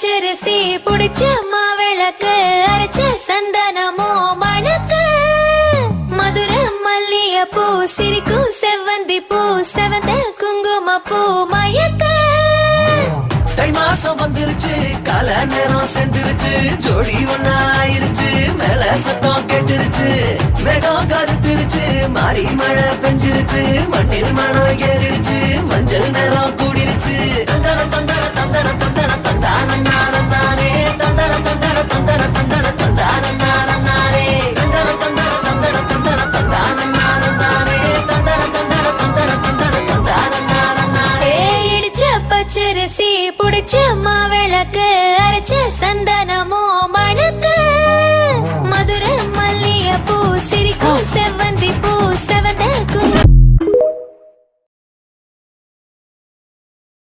பச்சரிசி புடிச்ச மாவிளக்கு அரைச்ச சந்தனமோ மணக்கு மதுர மல்லிய பூ சிரிக்கும் செவ்வந்தி பூ செவந்த குங்கும பூ மயக்க தை மாசம் வந்துருச்சு கால நேரம் சென்றுருச்சு ஜோடி ஒன்னா ஆயிருச்சு மேல சத்தம் கேட்டுருச்சு மேகம் கருத்துருச்சு மாறி மழை பெஞ்சிருச்சு மண்ணில் மனம் ஏறிடுச்சு மஞ்சள் நேரம் கூடிருச்சு தந்தர தந்தர தந்தர தந்தர தந்தானே தந்தர தந்தர தந்தர தந்த